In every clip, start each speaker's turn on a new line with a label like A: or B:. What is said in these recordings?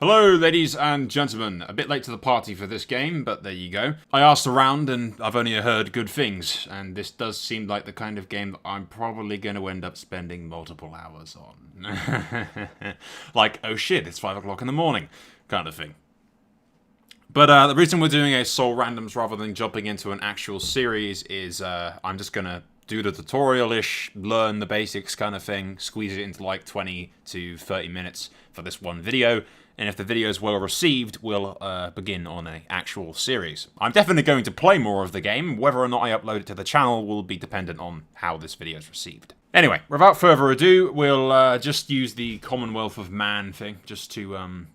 A: Hello, ladies and gentlemen. A bit late to the party for this game, but there you go. I asked around and I've only heard good things, and this does seem like the kind of game that I'm probably going to end up spending multiple hours on. Like, oh shit, it's 5 o'clock in the morning, kind of thing. But the reason we're doing a Soul Randoms rather than jumping into an actual series is I'm just going to do the tutorial-ish, learn the basics kind of thing, squeeze it into like 20 to 30 minutes for this one video. And if the video is well received, we'll begin on an actual series. I'm definitely going to play more of the game. Whether or not I upload it to the channel will be dependent on how this video is received. Anyway, without further ado, we'll just use the Commonwealth of Man thing, just to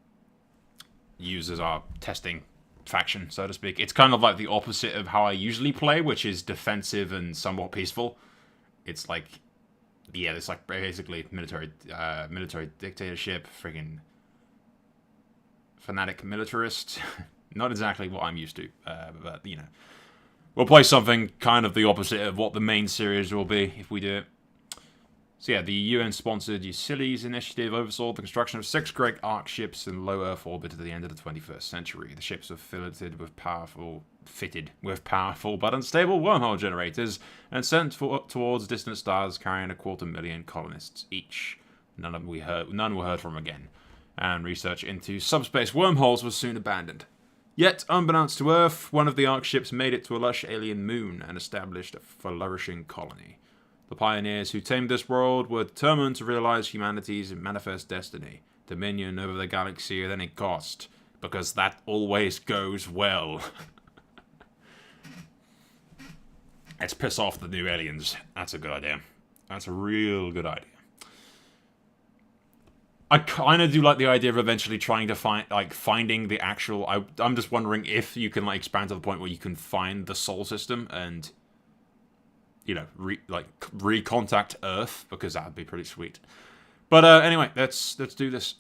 A: use as our testing faction, so to speak. It's kind of like the opposite of how I usually play, which is defensive and somewhat peaceful. It's like, yeah, it's like basically military dictatorship, friggin' fanatic militarist. Not exactly what I'm used to, but, you know. We'll play something kind of the opposite of what the main series will be if we do it. So yeah, the UN-sponsored Ulysses Initiative oversaw the construction of 6 great arc ships in low Earth orbit at the end of the 21st century. The ships were fitted with powerful but unstable wormhole generators and sent towards distant stars carrying 250,000 colonists each. None were heard from again, and research into subspace wormholes was soon abandoned. Yet, unbeknownst to Earth, one of the arc ships made it to a lush alien moon and established a flourishing colony. The pioneers who tamed this world were determined to realize humanity's manifest destiny, dominion over the galaxy at any cost, because that always goes well. Let's piss off the new aliens. That's a good idea. That's a real good idea. I kind of do like the idea of eventually trying to finding the actual... I'm just wondering if you can like expand to the point where you can find the Sol system and, you know, recontact Earth, because that would be pretty sweet. But anyway, let's do this.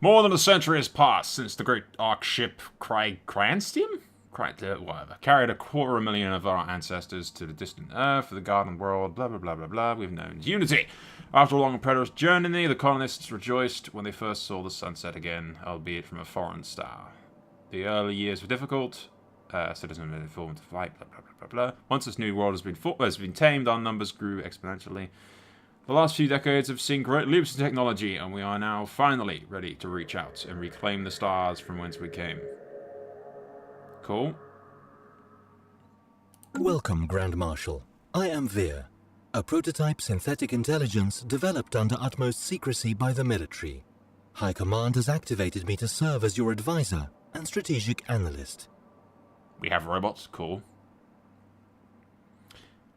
A: More than a century has passed since the great arc ship Cranstium? Whatever. Carried 250,000 of our ancestors to the distant Earth for the garden world, blah blah blah blah blah. We've known unity. After a long and perilous journey, the colonists rejoiced when they first saw the sunset again, albeit from a foreign star. The early years were difficult. Citizens were informed to fight, blah blah blah blah blah. Once this new world has been tamed, our numbers grew exponentially. The last few decades have seen great leaps in technology, and we are now finally ready to reach out and reclaim the stars from whence we came. Cool.
B: Welcome, Grand Marshal. I am Veer, a prototype synthetic intelligence developed under utmost secrecy by the military. High Command has activated me to serve as your advisor and strategic analyst.
A: We have robots. Cool.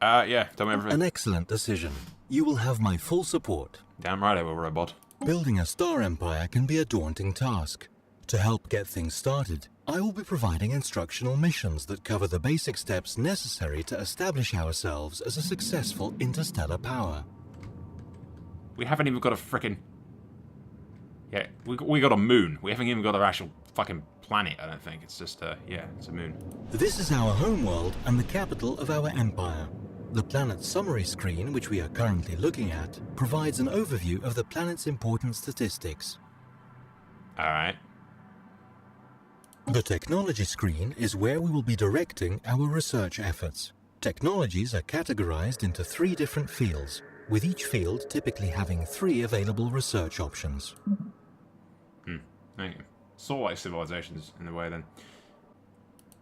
A: Yeah, tell me everything.
B: An excellent decision. You will have my full support.
A: Damn right I will, robot.
B: Building a star empire can be a daunting task. To help get things started, I will be providing instructional missions that cover the basic steps necessary to establish ourselves as a successful interstellar power.
A: We haven't even got a frickin'... Yeah, we got a moon. We haven't even got an actual fucking planet, I don't think. It's just, yeah, it's a moon.
B: This is our homeworld and the capital of our empire. The planet's summary screen, which we are currently looking at, provides an overview of the planet's important statistics.
A: Alright.
B: The technology screen is where we will be directing our research efforts. Technologies are categorized into 3 different fields, with each field typically having 3 available research options.
A: Thank you. Sort of like civilizations in a way then.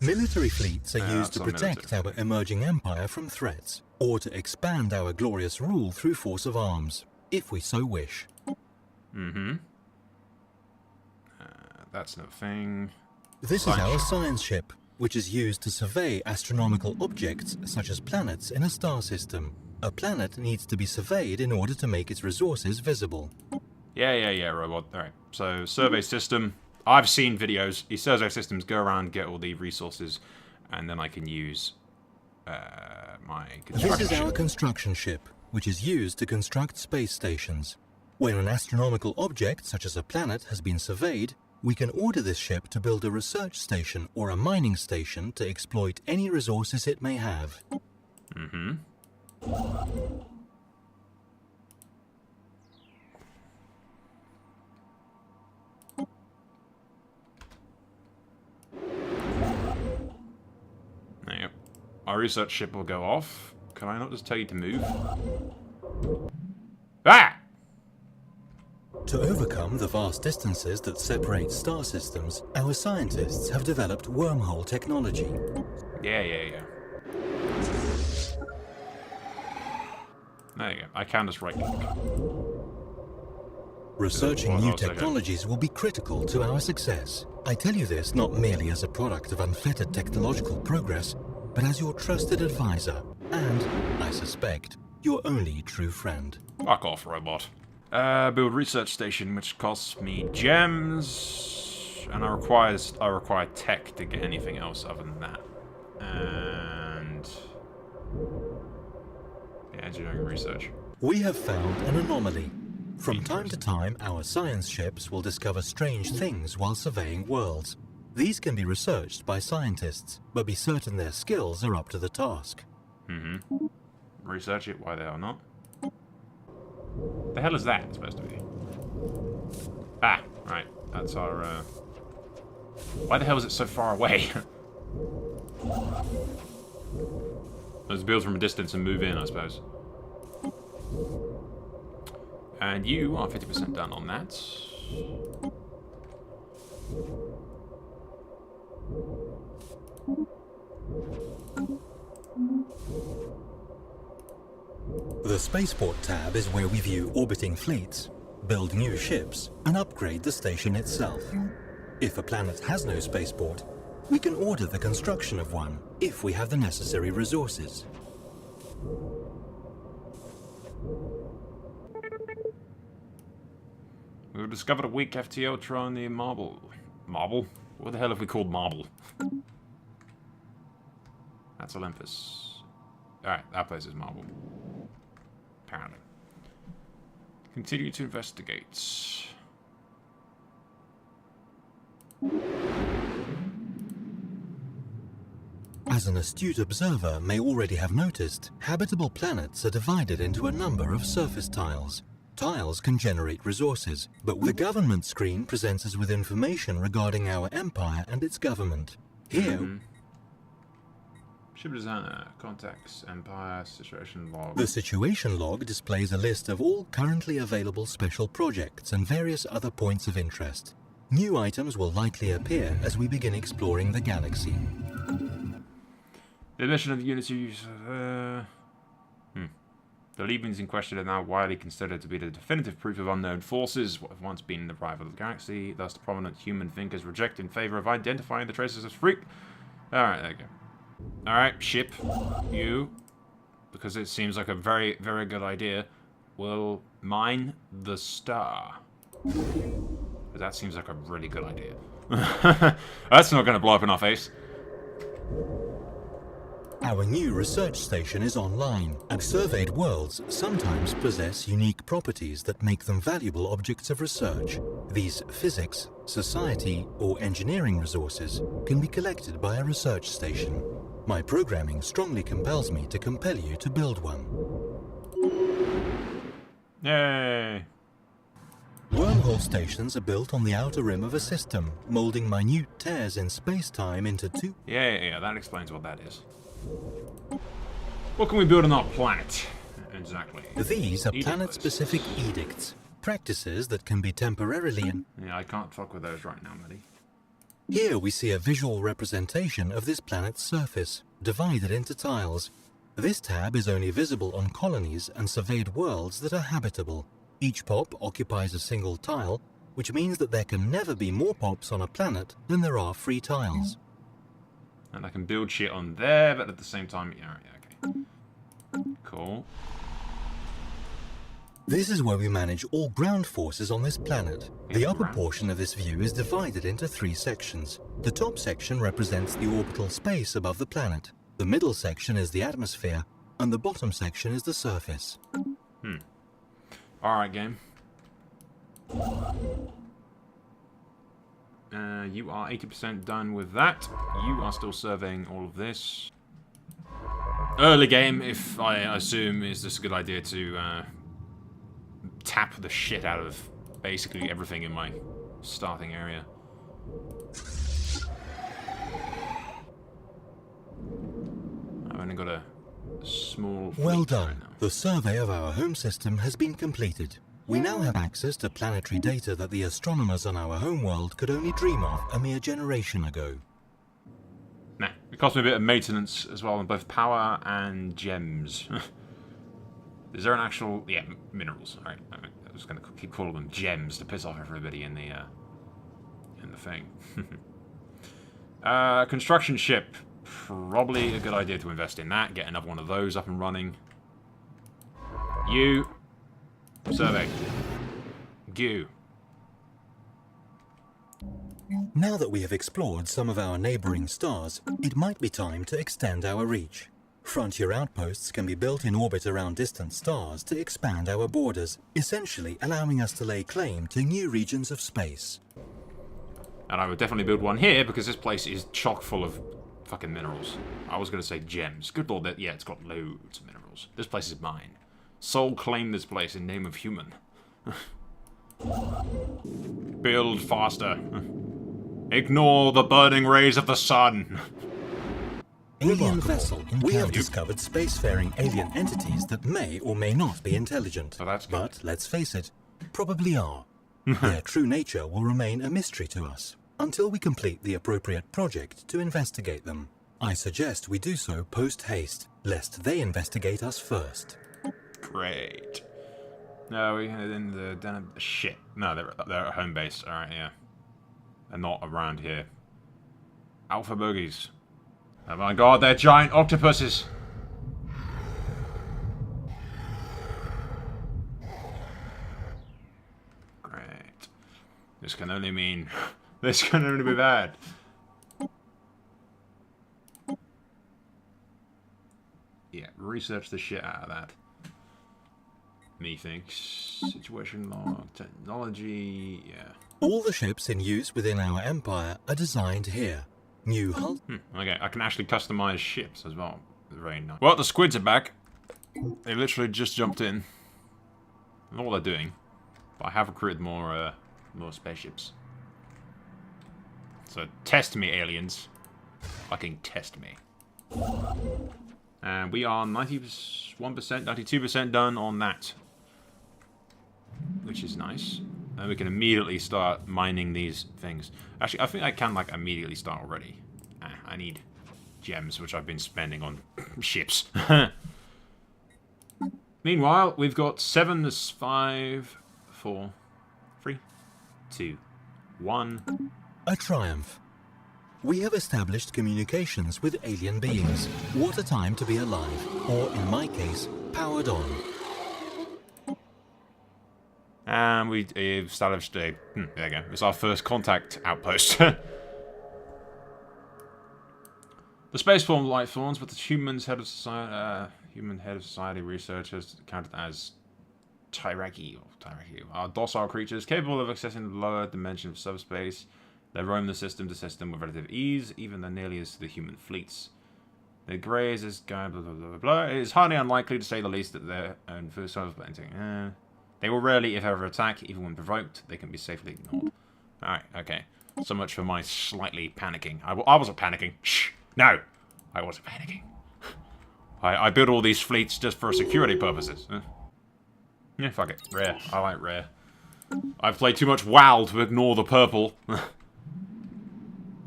B: Military fleets are used to protect our emerging empire from threats, or to expand our glorious rule through force of arms, if we so wish.
A: That's no thing.
B: This is our science ship, which is used to survey astronomical objects such as planets in a star system. A planet needs to be surveyed in order to make its resources visible.
A: Yeah, robot. Alright, so survey system. I've seen videos. These survey systems go around, get all the resources, and then I can use my construction
B: This is our construction ship, which is used to construct space stations. When an astronomical object, such as a planet, has been surveyed, we can order this ship to build a research station or a mining station to exploit any resources it may have.
A: There you go. Our research ship will go off. Can I not just tell you to move? Ah!
B: To overcome the vast distances that separate star systems, our scientists have developed wormhole technology.
A: Yeah. There you go. I can just right-click.
B: Researching new technologies will be critical to our success. I tell you this not merely as a product of unfettered technological progress, but as your trusted advisor, and, I suspect, your only true friend.
A: Fuck off, robot. Build research station, which costs me gems, and I require tech to get anything else other than that. And yeah, engineering research.
B: We have found an anomaly. From time to time, our science ships will discover strange things while surveying worlds. These can be researched by scientists, but be certain their skills are up to the task.
A: Research it, why they are not. The hell is that supposed to be? Ah, right. That's our, Why the hell is it so far away? Let's build from a distance and move in, I suppose. And you are 50% done on that.
B: The Spaceport tab is where we view orbiting fleets, build new ships, and upgrade the station itself. If a planet has no spaceport, we can order the construction of one if we have the necessary resources.
A: We've discovered a weak FT Ultron near Marble. Marble? What the hell have we called Marble? That's Olympus. Alright, that place is Marble. Apparently. Continue to investigate.
B: As an astute observer may already have noticed, habitable planets are divided into a number of surface tiles. Tiles can generate resources, but the government screen presents us with information regarding our empire and its government. Here,
A: Ship designer, contacts, empire, situation log.
B: the situation log displays a list of all currently available special projects and various other points of interest. New items will likely appear as we begin exploring the galaxy.
A: The mission of the Unity. The leavings in question are now widely considered to be the definitive proof of unknown forces, what have once been the rival of the galaxy. Thus, the prominent human thinkers reject in favor of identifying the traces as freak. Alright, there you go. Alright, ship. You, because it seems like a very, very good idea, will mine the star. Because that seems like a really good idea. That's not going to blow up in our face.
B: Our new research station is online, and surveyed worlds sometimes possess unique properties that make them valuable objects of research. These physics, society, or engineering resources can be collected by a research station. My programming strongly compels me to compel you to build one.
A: Yay!
B: Wormhole stations are built on the outer rim of a system, molding minute tears in space-time into two...
A: Yeah, that explains what that is. What can we build on our planet? Exactly.
B: These are planet-specific edicts, practices that can be temporarily...
A: Yeah, I can't fuck with those right now, buddy.
B: Here we see a visual representation of this planet's surface, divided into tiles. This tab is only visible on colonies and surveyed worlds that are habitable. Each pop occupies a single tile, which means that there can never be more pops on a planet than there are free tiles.
A: And I can build shit on there, but at the same time... Yeah, okay. Cool.
B: This is where we manage all ground forces on this planet. The upper portion of this view is divided into three sections. The top section represents the orbital space above the planet. The middle section is the atmosphere, and the bottom section is the surface.
A: Alright, game. You are 80% done with that. You are still surveying all of this. Early game, if I assume, is this a good idea to tap the shit out of basically everything in my starting area. I've only got a small fleet
B: Well
A: right
B: done.
A: now.
B: The survey of our home system has been completed. We now have access to planetary data that the astronomers on our homeworld could only dream of a mere generation ago.
A: Nah, it cost me a bit of maintenance as well on both power and gems. Is there an actual... yeah, minerals. Alright, I was going to keep calling them gems to piss off everybody in the thing. Construction ship. Probably a good idea to invest in that. Get another one of those up and running. You. Survey. Go.
B: Now that we have explored some of our neighboring stars, it might be time to extend our reach. Frontier outposts can be built in orbit around distant stars to expand our borders, essentially allowing us to lay claim to new regions of space.
A: And I would definitely build one here because this place is chock full of fucking minerals. I was going to say gems. Good lord, yeah, it's got loads of minerals. This place is mine. Soul claim this place in name of human. Build faster. Ignore the burning rays of the sun.
B: Alien vessel. We have discovered spacefaring alien entities that may or may not be intelligent.
A: Oh, that's good.
B: But let's face it, probably are. Their true nature will remain a mystery to us until we complete the appropriate project to investigate them. I suggest we do so post-haste, lest they investigate us first.
A: Great. No, we in the shit. No, they're at home base. All right, yeah. They're not around here. Alpha bogies. Oh my god, they're giant octopuses. Great. This can only mean... this can only be bad. Yeah, research the shit out of that. Methinks. Situation log. Technology. Yeah.
B: All the ships in use within our empire are designed here. New hull.
A: Okay, I can actually customize ships as well. Very nice. Well, the squids are back. They literally just jumped in. I don't know what they're doing, but I have recruited more spaceships. So test me, aliens. Fucking test me. And we are 91%, 92% done on that, which is nice. And we can immediately start mining these things. Actually, I think I can, like, immediately start already. I need gems, which I've been spending on ships. Meanwhile, we've got 7, 5, 4, 3, 2, 1.
B: A triumph. We have established communications with alien beings. What a time to be alive, or in my case, powered on.
A: And we've established a... there you go. It's our first contact outpost. The spaceform life forms, but the human head of society researchers counted as Tyraki are docile creatures capable of accessing the lower dimension of subspace. They roam the system to system with relative ease, even though nearly as the human fleets. Their graze is guy blah blah blah blah. It is highly unlikely, to say the least, that their own food source. They will rarely, if ever, attack. Even when provoked, they can be safely ignored. Alright, okay. So much for my slightly panicking. I wasn't panicking. Shh! No! I wasn't panicking. I built all these fleets just for security purposes. Yeah, fuck it. Rare. I like rare. I've played too much WoW to ignore the purple. And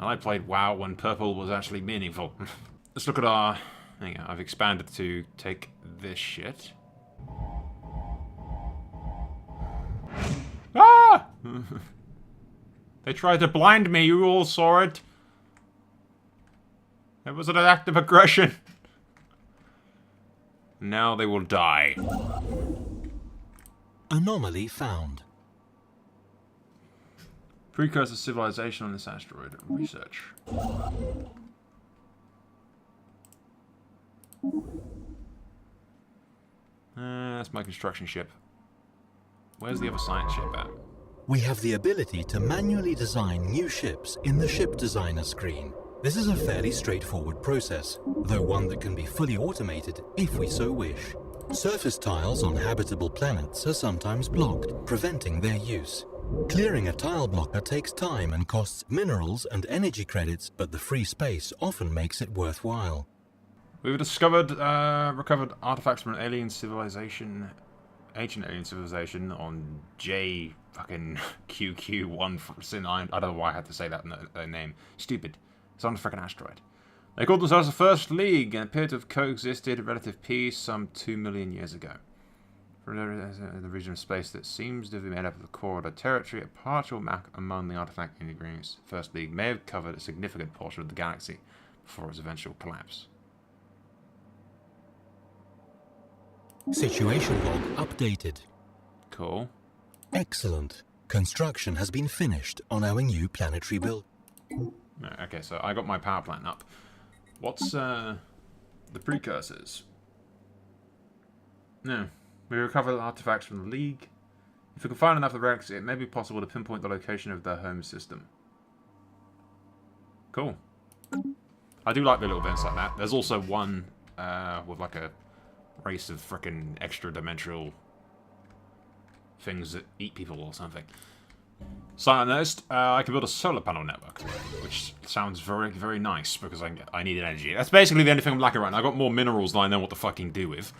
A: I played WoW when purple was actually meaningful. Let's look at our... There you go. I've expanded to take this shit. Ah! They tried to blind me, you all saw it. It was an act of aggression. Now they will die.
B: Anomaly found.
A: Precursor civilization on this asteroid. Research. That's my construction ship. Where's the other science ship at?
B: We have the ability to manually design new ships in the Ship Designer screen. This is a fairly straightforward process, though one that can be fully automated if we so wish. Surface tiles on habitable planets are sometimes blocked, preventing their use. Clearing a tile blocker takes time and costs minerals and energy credits, but the free space often makes it worthwhile.
A: We've discovered, recovered artifacts from an alien civilization, ancient alien civilization on J fucking QQ1. I don't know why I had to say that in their name. Stupid. It's on a freaking asteroid. They called themselves the First League and appear to have coexisted in relative peace some 2 million years ago. For the region of space that seems to have been made up of the core of the territory, a partial map among the artifact ingredients. The First League may have covered a significant portion of the galaxy before its eventual collapse.
B: Situation log updated.
A: Cool.
B: Excellent. Construction has been finished on our new planetary build.
A: Okay, so I got my power plant up. What's the precursors? No. We recovered artifacts from the League. If we can find enough of the relics, it may be possible to pinpoint the location of their home system. Cool. I do like the little bits like that. There's also one with like a race of frickin' extra-dimensional things that eat people or something. Silent noticed, I can build a solar panel network, which sounds very, very nice because I need energy. That's basically the only thing I'm lacking right now. I've got more minerals than I know what to fucking do with.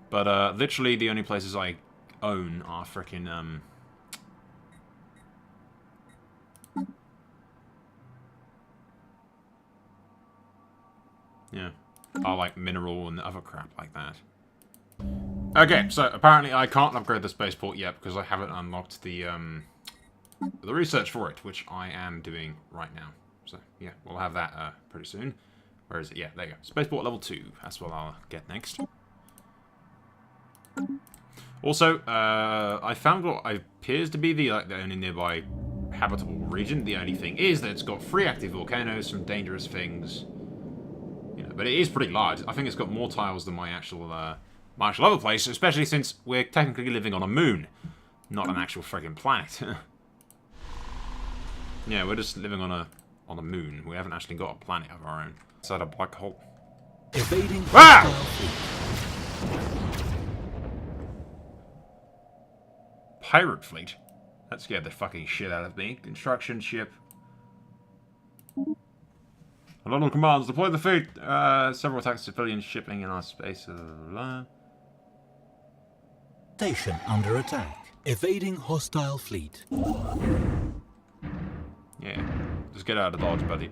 A: But literally the only places I own are frickin' yeah. Are like mineral and other crap like that. Okay, so apparently I can't upgrade the spaceport yet because I haven't unlocked the research for it, which I am doing right now. So yeah, we'll have that pretty soon. Where is it? Yeah, there you go. Spaceport level 2. That's what I'll get next. Also, I found what appears to be the only nearby habitable region. The only thing is that it's got 3 active volcanoes, some dangerous things. But it is pretty large. I think it's got more tiles than my actual other place, especially since we're technically living on a moon, not an actual friggin' planet. Yeah, we're just living on a moon. We haven't actually got a planet of our own. Inside a black hole.
B: Evading.
A: Pirate fleet? That scared the fucking shit out of me. Construction ship. London commands, deploy the fleet. Several attacks civilian shipping in our space.
B: Station under attack. Evading hostile fleet.
A: Yeah, just get out of dodge, buddy.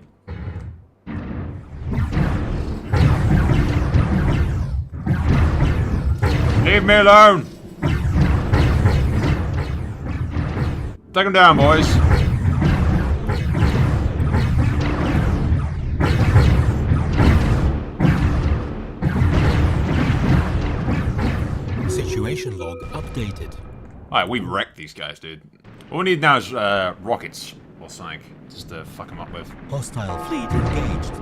A: Leave me alone! Take him down, boys.
B: Situation log updated.
A: Alright, we wrecked these guys, dude. All we need now is rockets or something just to fuck them up with.
B: Hostile fleet engaged.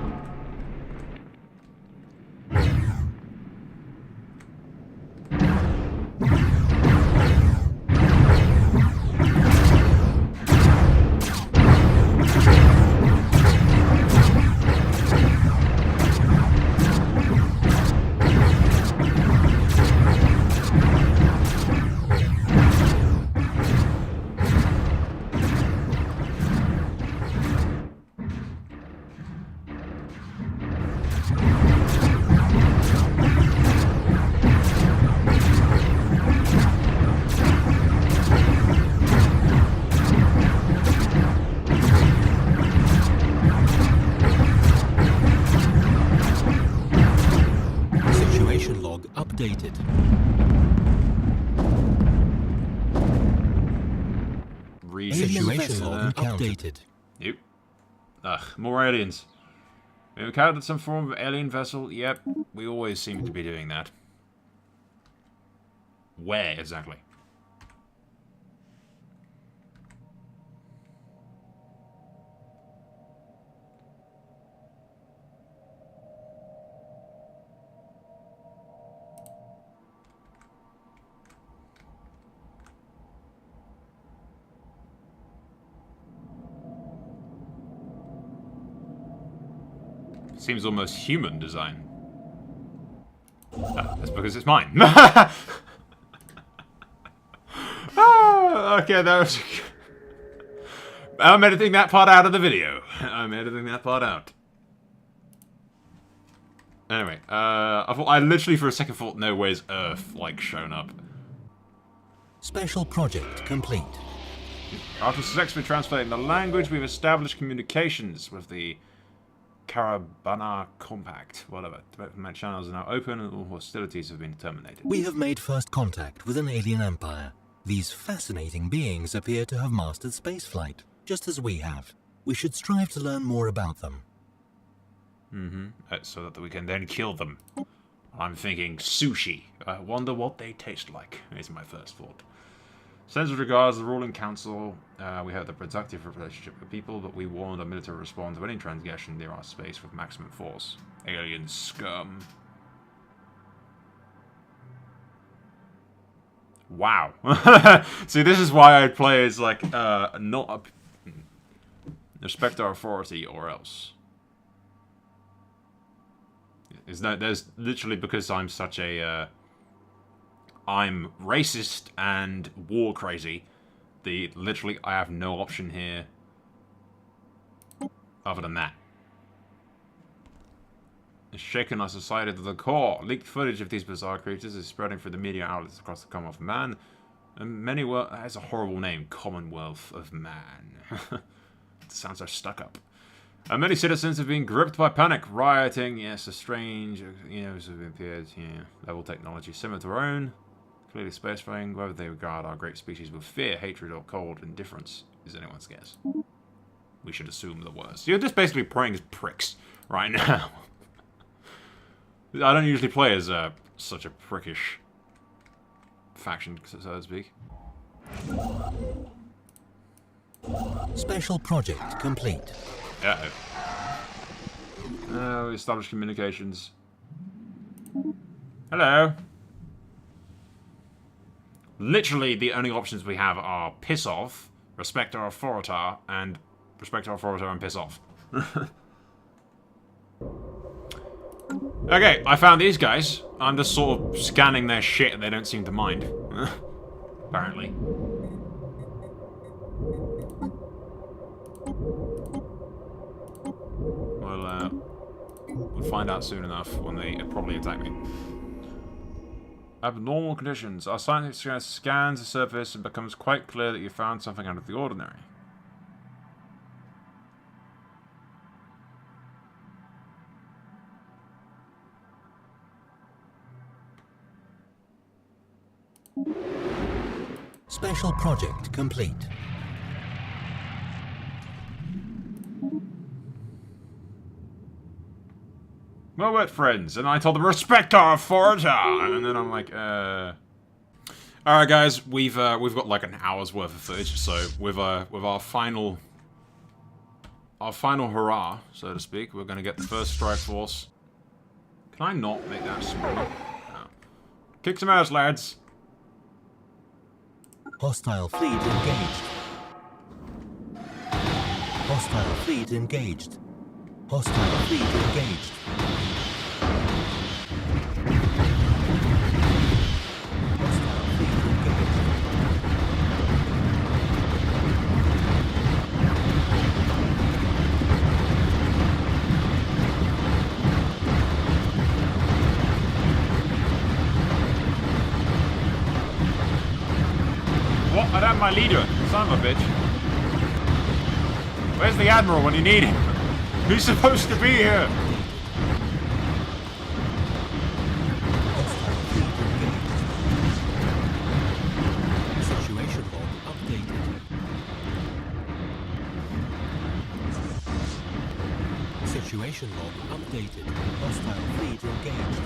B: Updated. Situation log updated.
A: Yep. Ugh, more aliens. We encountered some form of alien vessel. Yep, we always seem to be doing that. Where exactly? Seems almost human design. Ah, that's because it's mine. Okay, that was... I'm editing that part out of the video. I'm editing that part out. Anyway, I literally for a second thought, no, where's Earth, like, shown up?
B: Special project complete.
A: After successfully translating the language, we've established communications with the Carabana Compact. Whatever. Development channels are now open and all hostilities have been terminated.
B: We have made first contact with an alien empire. These fascinating beings appear to have mastered spaceflight, just as we have. We should strive to learn more about them.
A: So that we can then kill them. I'm thinking sushi. I wonder what they taste like, is my first thought. Sends with regards the ruling council. We have the productive relationship with people, but we warn the military response to any transgression near our space with maximum force. Alien scum. Wow. See, this is why I play as, like, not a... Respect our authority or else. There's literally because I'm such a... I'm racist and war crazy. Literally, I have no option here other than that. It's shaken our society to the core. Leaked footage of these bizarre creatures is spreading through the media outlets across the Commonwealth of Man. And many has a horrible name, Commonwealth of Man. It sounds so stuck up. And many citizens have been gripped by panic, rioting. Yes, a strange, have appeared. Level technology similar to our own. Clearly spacefaring. Whether they regard our great species with fear, hatred, or cold indifference is anyone's guess. We should assume the worst. You're just basically praying as pricks right now. I don't usually play as such a prickish faction, so to speak.
B: Special project complete.
A: We established communications. Hello. Literally, the only options we have are piss off, respect our authority, and piss off. Okay, I found these guys. I'm just sort of scanning their shit and they don't seem to mind. Apparently. We'll find out soon enough when they probably attack me. Abnormal conditions. Our scientist scans the surface and becomes quite clear that you found something out of the ordinary.
B: Special project complete.
A: Well, we're friends, and I told them respect our authority, and then I'm like, All right, guys, we've got like an hour's worth of footage, so with our final hurrah, so to speak, we're gonna get the first strike force. Can I not make that smaller? No. Kick some ass, lads.
B: Hostile fleet engaged. Hostile fleet engaged. Hostile fleet engaged. Hostile fleet engaged.
A: What? I don't have my leader. Son of a bitch. Where's the Admiral when you need him? Who's supposed to be here?
B: Situation log updated. Situation log updated. Hostile fleet engaged.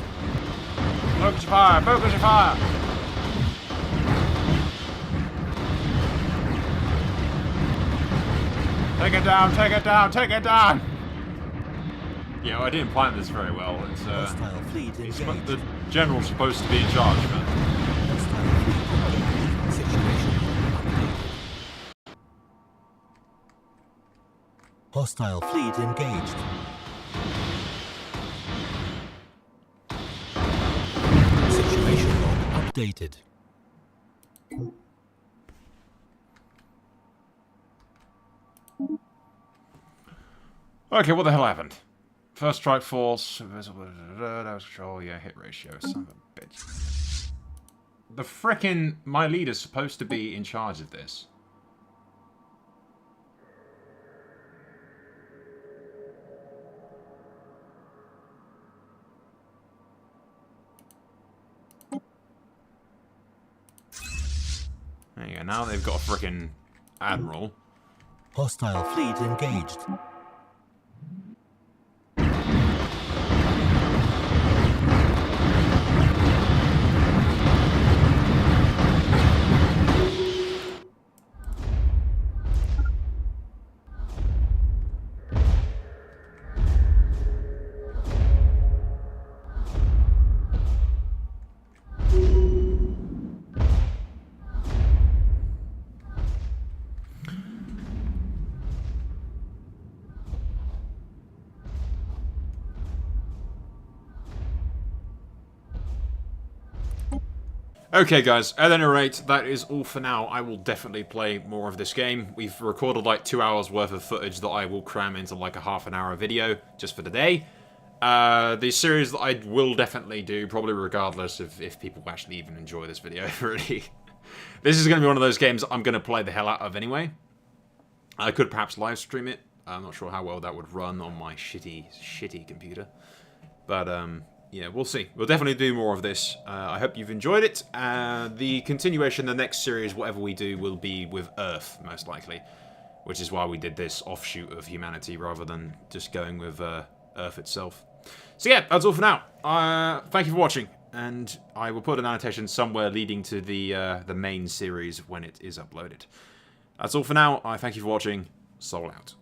A: Focus your fire! Focus your fire! Take it down! Take it down! Take it down! Yeah, I didn't plan this very well. It's
B: Hostile fleet engaged.
A: the general's supposed to be in charge, but
B: Hostile fleet engaged. Situation log updated. Hostile fleet engaged. Situation log updated.
A: okay, what the hell happened? First strike force. Control, yeah, hit ratio. Son of a bitch. The frickin' my leader's supposed to be in charge of this. There you go, now they've got a frickin' admiral.
B: Hostile fleet engaged.
A: Okay guys, at any rate, that is all for now. I will definitely play more of this game. We've recorded like 2 hours worth of footage that I will cram into like a half-an-hour video just for today. The series that I will definitely do, probably regardless of if people actually even enjoy this video, really. This is going to be one of those games I'm going to play the hell out of anyway. I could perhaps live stream it. I'm not sure how well that would run on my shitty computer. But, yeah, we'll see. We'll definitely do more of this. I hope you've enjoyed it. The continuation, the next series, whatever we do, will be with Earth, most likely. Which is why we did this offshoot of humanity rather than just going with Earth itself. So yeah, that's all for now. Thank you for watching. And I will put an annotation somewhere leading to the main series when it is uploaded. That's all for now. I thank you for watching. Soul out.